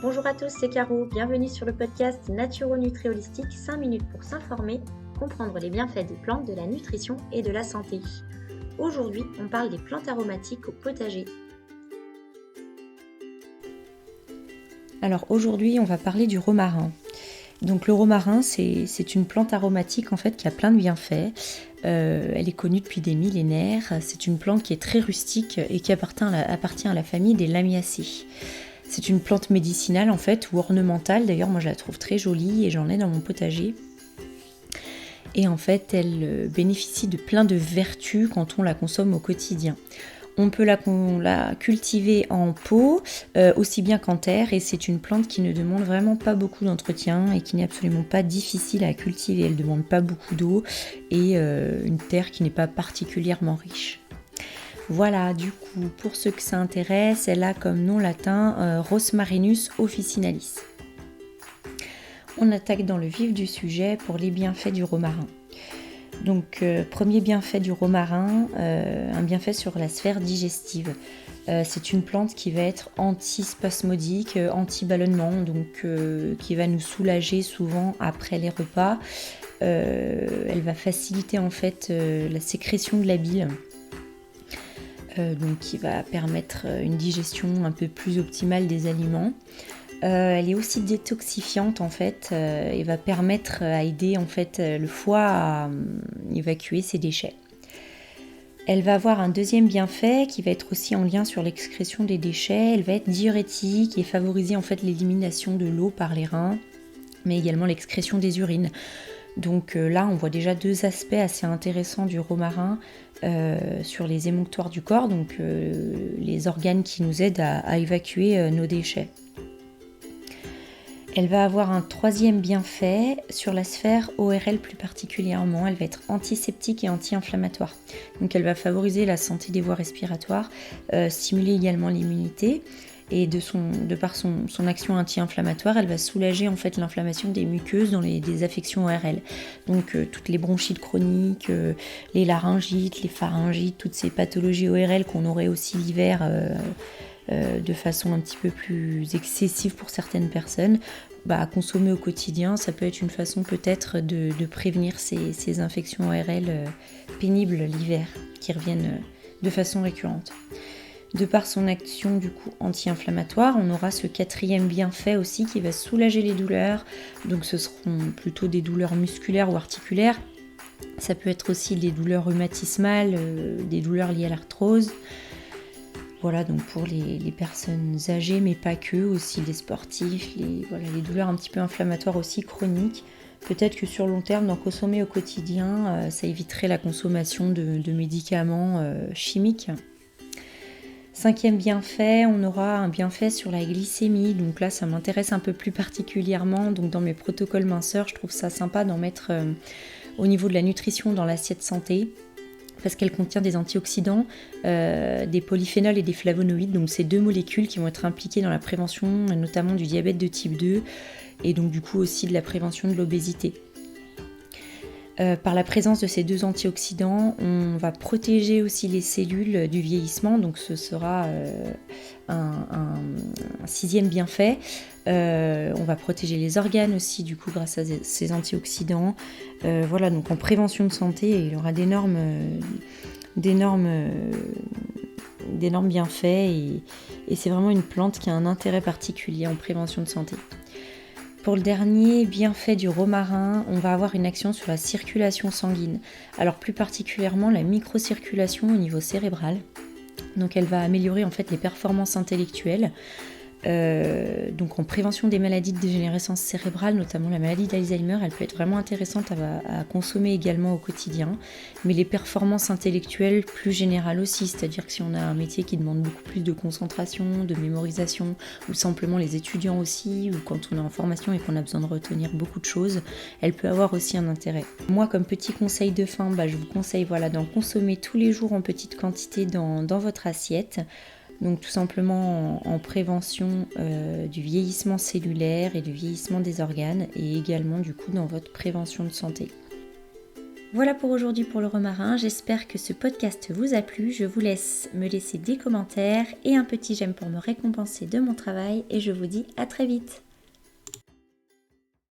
Bonjour à tous, c'est Caro. Bienvenue sur le podcast Naturo-Nutri Holistique, 5 minutes pour s'informer, comprendre les bienfaits des plantes, de la nutrition et de la santé. Aujourd'hui, on parle des plantes aromatiques au potager. Alors aujourd'hui, on va parler du romarin. Donc le romarin, c'est une plante aromatique en fait qui a plein de bienfaits. Elle est connue depuis des millénaires. C'est une plante qui est très rustique et qui appartient à la famille des Lamiaceae. C'est une plante médicinale en fait ou ornementale. D'ailleurs, moi je la trouve très jolie et j'en ai dans mon potager. Et en fait, elle bénéficie de plein de vertus quand on la consomme au quotidien. On peut la cultiver en pot, aussi bien qu'en terre, et c'est une plante qui ne demande vraiment pas beaucoup d'entretien et qui n'est absolument pas difficile à cultiver. Elle ne demande pas beaucoup d'eau et une terre qui n'est pas particulièrement riche. Voilà, du coup, pour ceux que ça intéresse, elle a comme nom latin Rosmarinus officinalis. On attaque dans le vif du sujet pour les bienfaits du romarin. Donc, premier bienfait du romarin, un bienfait sur la sphère digestive. C'est une plante qui va être antispasmodique, anti-ballonnement, donc qui va nous soulager souvent après les repas. Elle va faciliter en fait la sécrétion de la bile. Donc qui va permettre une digestion un peu plus optimale des aliments. Elle est aussi détoxifiante en fait et va permettre à aider en fait le foie à évacuer ses déchets. Elle va avoir un deuxième bienfait qui va être aussi en lien sur l'excrétion des déchets. Elle va être diurétique et favoriser en fait l'élimination de l'eau par les reins, mais également l'excrétion des urines. Donc là, on voit déjà deux aspects assez intéressants du romarin sur les émonctoires du corps, donc les organes qui nous aident à évacuer nos déchets. Elle va avoir un troisième bienfait sur la sphère ORL plus particulièrement. Elle va être antiseptique et anti-inflammatoire. Donc elle va favoriser la santé des voies respiratoires, stimuler également l'immunité. Et de par son action anti-inflammatoire, elle va soulager en fait l'inflammation des muqueuses dans des affections ORL. Donc toutes les bronchites chroniques, les laryngites, les pharyngites, toutes ces pathologies ORL qu'on aurait aussi l'hiver de façon un petit peu plus excessive pour certaines personnes, à consommer au quotidien, ça peut être une façon peut-être de prévenir ces infections ORL pénibles l'hiver qui reviennent de façon récurrente. De par son action du coup anti-inflammatoire, on aura ce quatrième bienfait aussi qui va soulager les douleurs. Donc ce seront plutôt des douleurs musculaires ou articulaires. Ça peut être aussi des douleurs rhumatismales, des douleurs liées à l'arthrose. Voilà, donc pour les personnes âgées, mais pas que, aussi les sportifs, les douleurs un petit peu inflammatoires aussi chroniques. Peut-être que sur long terme, d'en consommer au quotidien, ça éviterait la consommation de médicaments chimiques. Cinquième bienfait, on aura un bienfait sur la glycémie. Donc là, ça m'intéresse un peu plus particulièrement. Donc dans mes protocoles minceurs, je trouve ça sympa d'en mettre au niveau de la nutrition dans l'assiette santé, parce qu'elle contient des antioxydants, des polyphénols et des flavonoïdes. Donc ces deux molécules qui vont être impliquées dans la prévention, notamment du diabète de type 2, et donc du coup aussi de la prévention de l'obésité. Par la présence de ces deux antioxydants, on va protéger aussi les cellules du vieillissement, donc ce sera un sixième bienfait. On va protéger les organes aussi du coup grâce à ces antioxydants. Voilà, donc en prévention de santé, il y aura d'énormes bienfaits et c'est vraiment une plante qui a un intérêt particulier en prévention de santé. Pour le dernier bienfait du romarin, on va avoir une action sur la circulation sanguine. Alors plus particulièrement la microcirculation au niveau cérébral. Donc elle va améliorer en fait les performances intellectuelles. Donc en prévention des maladies de dégénérescence cérébrale, notamment la maladie d'Alzheimer, elle peut être vraiment intéressante à consommer également au quotidien. Mais les performances intellectuelles plus générales aussi, c'est-à-dire que si on a un métier qui demande beaucoup plus de concentration, de mémorisation, ou simplement les étudiants aussi, ou quand on est en formation et qu'on a besoin de retenir beaucoup de choses, elle peut avoir aussi un intérêt. Moi, comme petit conseil de fin, je vous conseille d'en consommer tous les jours en petite quantité dans votre assiette. Donc tout simplement en prévention du vieillissement cellulaire et du vieillissement des organes et également du coup dans votre prévention de santé. Voilà pour aujourd'hui pour le romarin, j'espère que ce podcast vous a plu. Je vous laisse me laisser des commentaires et un petit j'aime pour me récompenser de mon travail et je vous dis à très vite.